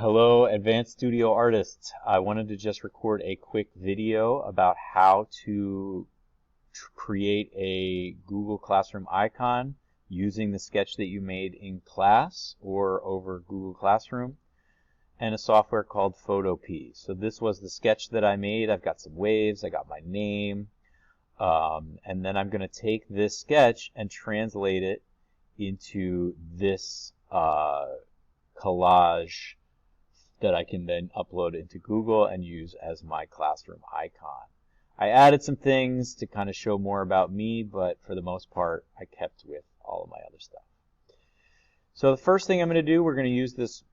Hello, Advanced Studio artists. I wanted to just record a quick video about how to create a Google Classroom icon using the sketch that you made in class or over Google Classroom and a software called Photopea. So this was the sketch that I made. I've got some waves, I got my name, and then I'm going to take this sketch and translate it into this collage that I can then upload into Google and use as my classroom icon. I added some things to kind of show more about me, but for the most part, I kept with all of my other stuff. So the first thing I'm going to do, we're going to use this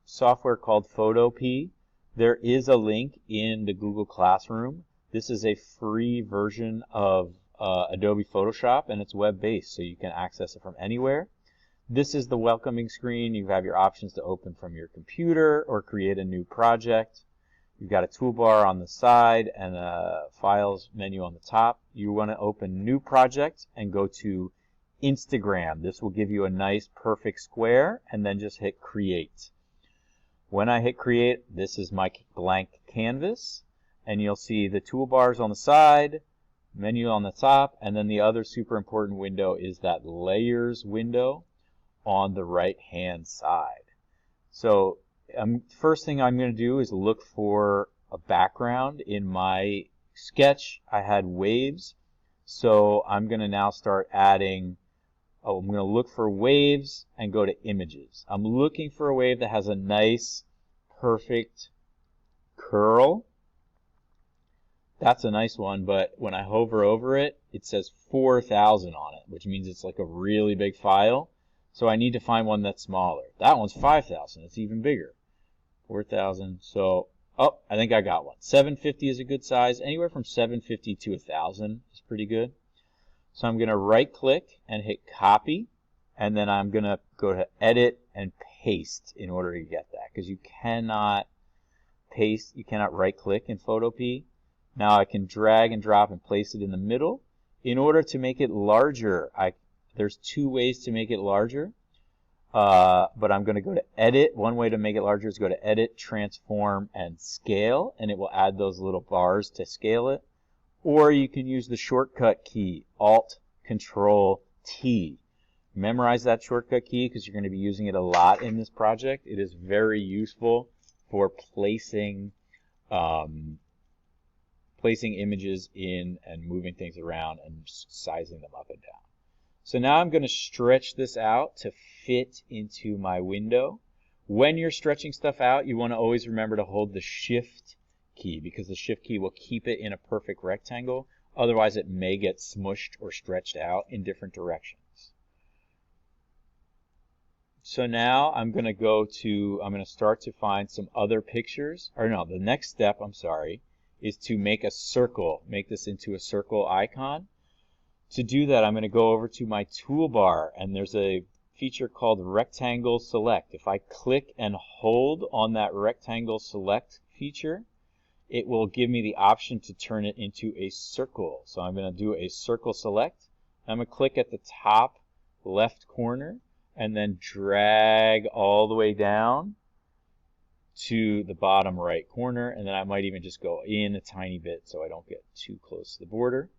software called Photopea. There is a link in the Google Classroom. This is a free version of Adobe Photoshop, and it's web-based, so you can access it from anywhere. This is the welcoming screen. You have your options to open from your computer or create a new project. You've got a toolbar on the side and a files menu on the top. You want to open new project and go to Instagram. This will give you a nice perfect square, and then just hit create. When I hit create, this is my blank canvas, and you'll see the toolbars on the side, menu on the top, and then the other super important window is that layers window on the right hand side. So first thing I'm going to do is look for a background. In my sketch I had waves, so I'm going to now start adding, I'm going to look for waves and go to images. I'm looking for a wave that has a nice perfect curl. That's a nice one, but when I hover over it, it says 4,000 on it, which means it's like a really big file. So I need to find one that's smaller. That one's 5,000. It's even bigger. 4,000. So, I think I got one. 750 is a good size. Anywhere from 750 to 1,000 is pretty good. So I'm going to right click and hit copy, and then I'm going to go to edit and paste in order to get that, because you cannot paste, you cannot right click in Photopea. Now I can drag and drop and place it in the middle. In order to make it larger, there's two ways to make it larger, but I'm going to go to edit. One way to make it larger is go to edit, transform, and scale, and it will add those little bars to scale it. Or you can use the shortcut key, Alt-Control-T. Memorize that shortcut key because you're going to be using it a lot in this project. It is very useful for placing images in and moving things around and sizing them up and down. So now I'm going to stretch this out to fit into my window. When you're stretching stuff out, you want to always remember to hold the Shift key, because the Shift key will keep it in a perfect rectangle. Otherwise, it may get smushed or stretched out in different directions. So now I'm going to start to find some other pictures. Or no, the next step, is to make a circle, make this into a circle icon. To do that, I'm going to go over to my toolbar, and there's a feature called Rectangle Select. If I click and hold on that Rectangle Select feature, it will give me the option to turn it into a circle. So I'm going to do a circle select. I'm going to click at the top left corner and then drag all the way down to the bottom right corner, and then I might even just go in a tiny bit so I don't get too close to the border.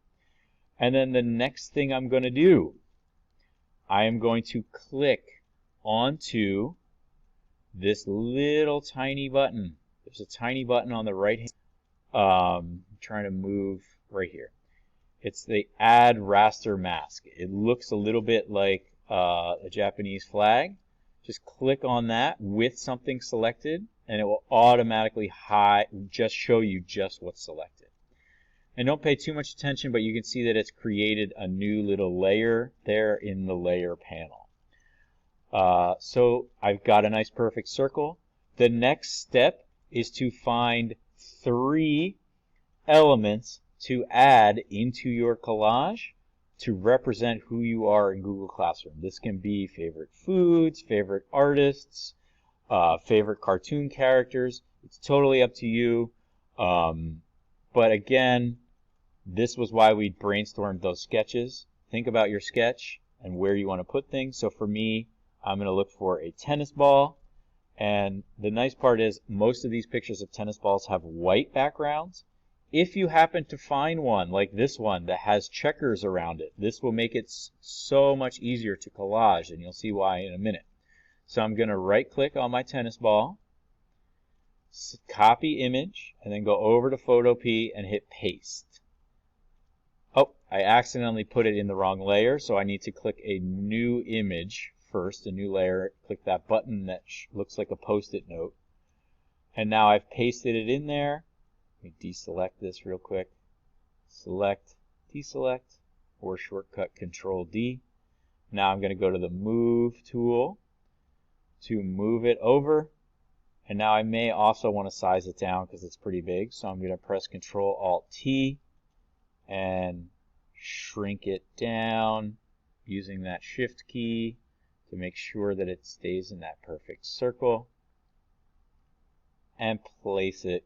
And then the next thing I'm going to do, I am going to click onto this little tiny button. There's a tiny button on the right hand. I'm trying to move right here. It's the Add Raster Mask. It looks a little bit like a Japanese flag. Just click on that with something selected, and it will automatically just show you just what's selected. And don't pay too much attention, but you can see that it's created a new little layer there in the layer panel. So I've got a nice perfect circle. The next step is to find 3 elements to add into your collage to represent who you are in Google Classroom. This can be favorite foods, favorite artists, favorite cartoon characters. It's totally up to you. But again, this was why we brainstormed those sketches. Think about your sketch and where you want to put things. So for me, I'm going to look for a tennis ball And the nice part is most of these pictures of tennis balls have white backgrounds. If you happen to find one like this one that has checkers around it, this will make it so much easier to collage, and you'll see why in a minute. So I'm going to right click on my tennis ball, copy image, and then go over to Photopea and hit paste. Oh, I accidentally put it in the wrong layer, so I need to click a new image first, a new layer. Click that button that looks like a post-it note. And now I've pasted it in there. Let me deselect this real quick. Select, deselect, or shortcut Control D. Now I'm going to go to the Move tool to move it over. And now I may also want to size it down because it's pretty big. So I'm going to press Control Alt T and shrink it down using that Shift key to make sure that it stays in that perfect circle. And place it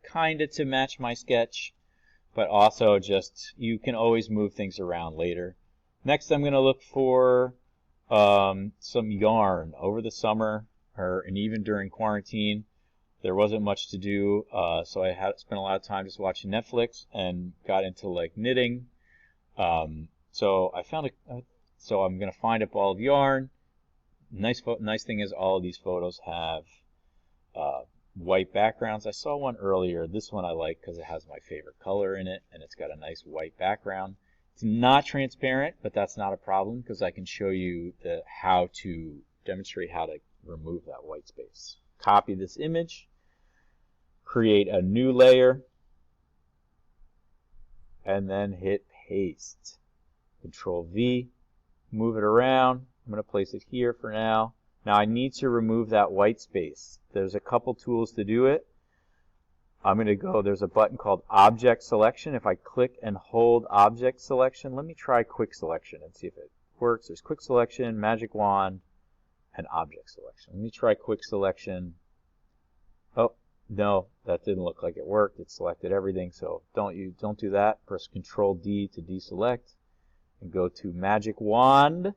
kind of to match my sketch, but also just, you can always move things around later. Next I'm going to look for some yarn. Over the summer, and even during quarantine, there wasn't much to do, so I had spent a lot of time just watching Netflix and got into like knitting. So I found so I'm going to find a ball of yarn. Nice thing is all of these photos have white backgrounds. I saw one earlier. This one I like because it has my favorite color in it, and it's got a nice white background. It's not transparent, but that's not a problem because I can show you how to demonstrate how to remove that white space. Copy this image, create a new layer, and then hit paste. Control V, move it around. I'm going to place it here for now. Now I need to remove that white space. There's a couple tools to do it. I'm going to go, there's a button called Object Selection. If I click and hold Object Selection, let me try Quick Selection and see if it works. There's Quick Selection, Magic Wand, and Object Selection. Let me try Quick Selection. Oh, no, that didn't look like it worked. It selected everything, so don't do that. Press Control D to deselect and go to Magic Wand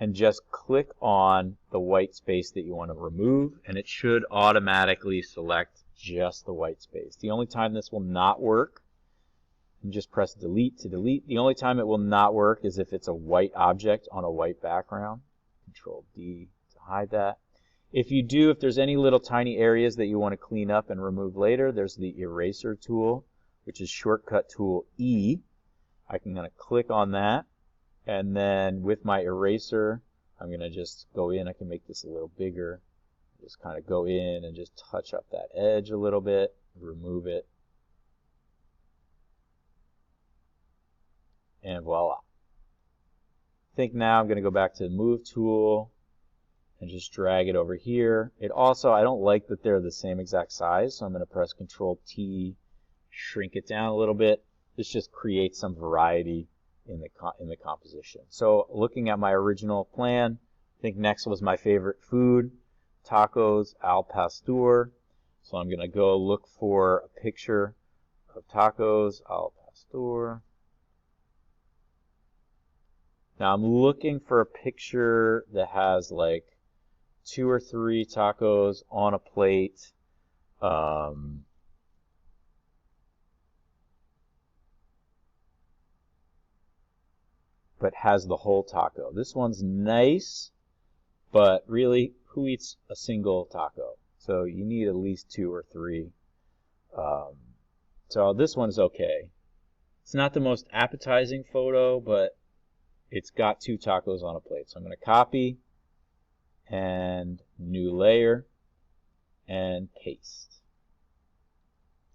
and just click on the white space that you want to remove, and it should automatically select just the white space. The only time this will not work, and just press delete to delete, the only time it will not work is if it's a white object on a white background. Control D to hide that. If there's any little tiny areas that you want to clean up and remove later, there's the eraser tool, which is shortcut tool E. I'm going to click on that, and then with my eraser, I'm going to just go in. I can make this a little bigger. Just kind of go in and just touch up that edge a little bit, remove it, and voila. I think now I'm going to go back to the Move tool and just drag it over here. It also, I don't like that they're the same exact size, so I'm going to press Control T, shrink it down a little bit. This just creates some variety in the composition. So looking at my original plan, I think next was my favorite food, tacos al pastor. So I'm going to go look for a picture of tacos al pastor. Now I'm looking for a picture that has like 2 or 3 tacos on a plate. But has the whole taco. This one's nice, but really, who eats a single taco? So you need at least 2 or 3. So this one's okay. It's not the most appetizing photo, but it's got 2 tacos on a plate. So I'm going to copy and new layer and paste.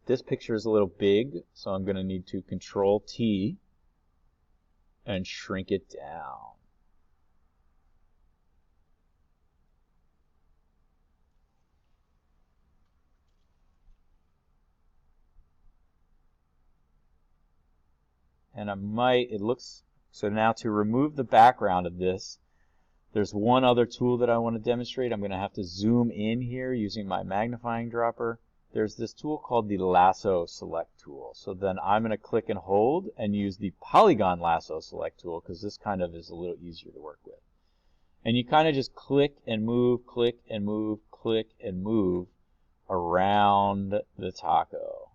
This picture is a little big, so I'm going to need to Control T and shrink it down. And so now to remove the background of this, there's one other tool that I want to demonstrate. I'm going to have to zoom in here using my magnifying dropper. There's this tool called the Lasso Select tool. So then I'm going to click and hold and use the Polygon Lasso Select tool because this kind of is a little easier to work with. And you kind of just click and move, click and move, click and move around the taco.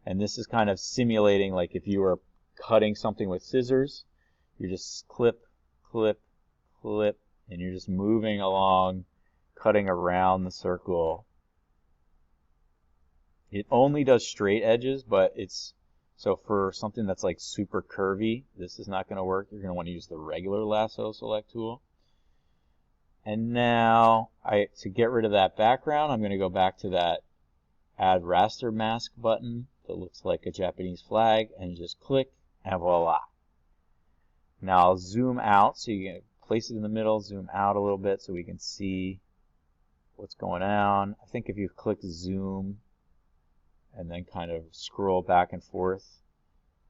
And this is kind of simulating like if you were cutting something with scissors. You just clip, clip, clip, and you're just moving along, cutting around the circle. It only does straight edges, but it's, so for something that's like super curvy, this is not going to work. You're going to want to use the regular lasso select tool. And now, to get rid of that background, I'm going to go back to that Add Raster Mask button that looks like a Japanese flag, and just click, and voila. Now I'll zoom out, so you can place it in the middle, zoom out a little bit so we can see what's going on. I think if you click zoom and then kind of scroll back and forth.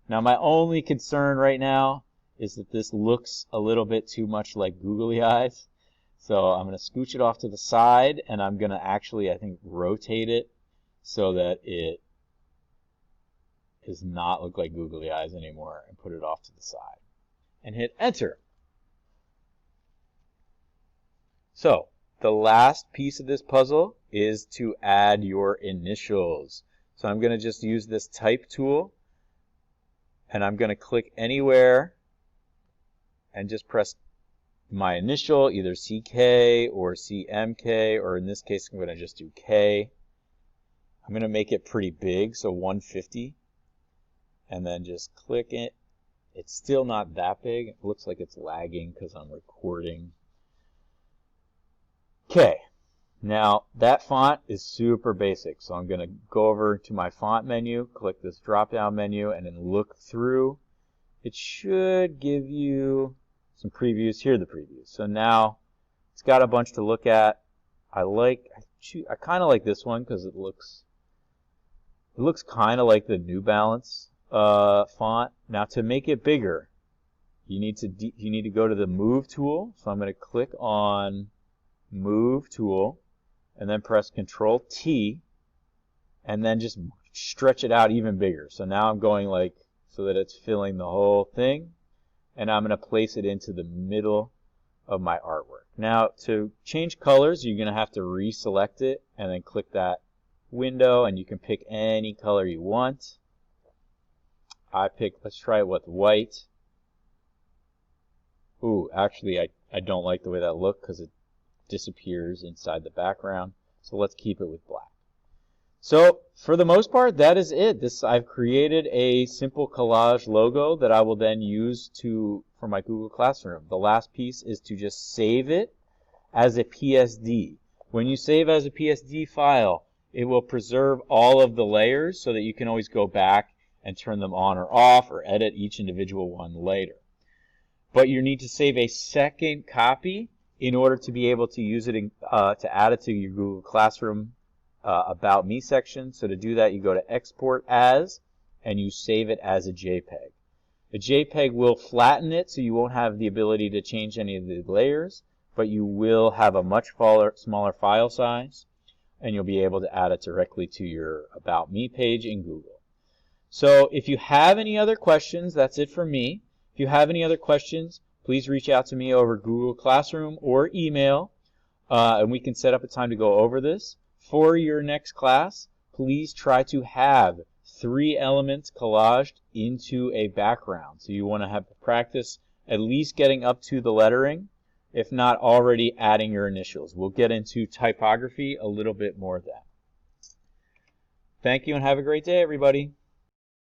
Now my only concern right now is that this looks a little bit too much like googly eyes. So I'm going to scooch it off to the side, and I'm going to actually, I think, rotate it so that it does not look like googly eyes anymore, and put it off to the side. And hit enter. So the last piece of this puzzle is to add your initials. So I'm going to just use this type tool, and I'm going to click anywhere and just press my initial, either CK or CMK, or in this case I'm going to just do K. I'm going to make it pretty big, so 150, and then just click it. It's still not that big. It looks like it's lagging because I'm recording. Okay, now that font is super basic, so I'm going to go over to my font menu, click this drop down menu, and then look through. It should give you some previews. Here are the previews. So now it's got a bunch to look at. I kind of like this one because it looks kind of like the New Balance font. Now to make it bigger, you need to go to the Move tool. So I'm going to click on Move tool and then press Control T and then just stretch it out even bigger. So now I'm going like so that it's filling the whole thing, and I'm going to place it into the middle of my artwork. Now to change colors, you're going to have to reselect it and then click that window, and you can pick any color you want. Let's try it with white. Ooh, actually I don't like the way that looks because it disappears inside the background. So let's keep it with black. So for the most part, that is it. I've created a simple collage logo that I will then use for my Google Classroom. The last piece is to just save it as a PSD. When you save as a PSD file, it will preserve all of the layers so that you can always go back and turn them on or off or edit each individual one later. But you need to save a second copy in order to be able to use it to add it to your Google Classroom About Me section. So to do that, you go to Export As, and you save it as a JPEG. A JPEG will flatten it, so you won't have the ability to change any of the layers, but you will have a much smaller file size, and you'll be able to add it directly to your About Me page in Google. So if you have any other questions, that's it for me. If you have any other questions, please reach out to me over Google Classroom or email, and we can set up a time to go over this. For your next class, please try to have 3 elements collaged into a background. So you want to have practice at least getting up to the lettering, if not already adding your initials. We'll get into typography a little bit more then. Thank you and have a great day, everybody.